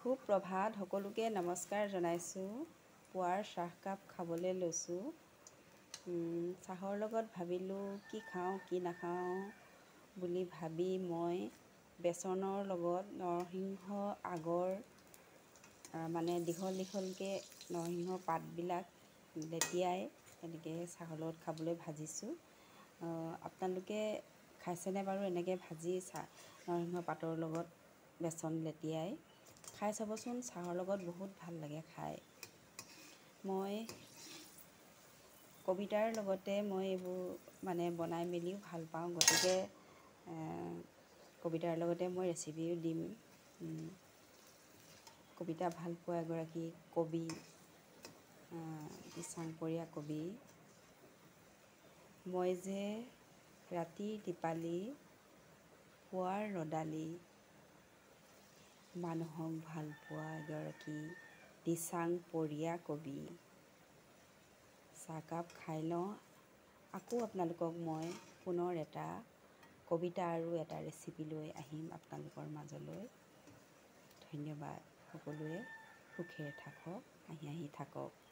সুপ্ৰভাত সকলোকে নমস্কাৰ জনাইছোঁ। পুৱাৰ চাহকাপ খাবলৈ লৈছোঁ। চাহৰ লগত ভাবিলোঁ কি খাওঁ কি নাখাওঁ বুলি ভাবি মই বেচনৰ লগত নৰসিংহ আগৰ মানে দীঘল দীঘলকৈ নৰসিংহ পাতবিলাক লেটিয়াই এনেকৈ চাহৰ লগত খাবলৈ ভাজিছোঁ। আপোনালোকে খাইছেনে বাৰু এনেকৈ ভাজি নৰসিংহ পাতৰ লগত বেচন লেটিয়াই? খাই চাবচোন, চাহৰ লগত বহুত ভাল লাগে খাই। মই কবিতাৰ লগতে মই এইবোৰ মানে বনাই মেলিও ভাল পাওঁ, গতিকে কবিতাৰ লগতে মই ৰেচিপিও দিম। কবিতা ভাল পোৱা এগৰাকী কবি, দিচাংপৰীয়া কবি। মই যে ৰাতিৰ দীপালি, পুৱাৰ ৰ'দালি, মানুহক ভাল পোৱা এগৰাকী দিচাংপৰীয়া কবি। চাহকাপ খাই লওঁ, আকৌ আপোনালোকক মই পুনৰ এটা কবিতা আৰু এটা ৰেচিপি লৈ আহিম আপোনালোকৰ মাজলৈ। ধন্যবাদ। সকলোৱে সুখেৰে থাকক, হাঁহি হাঁহি থাকক।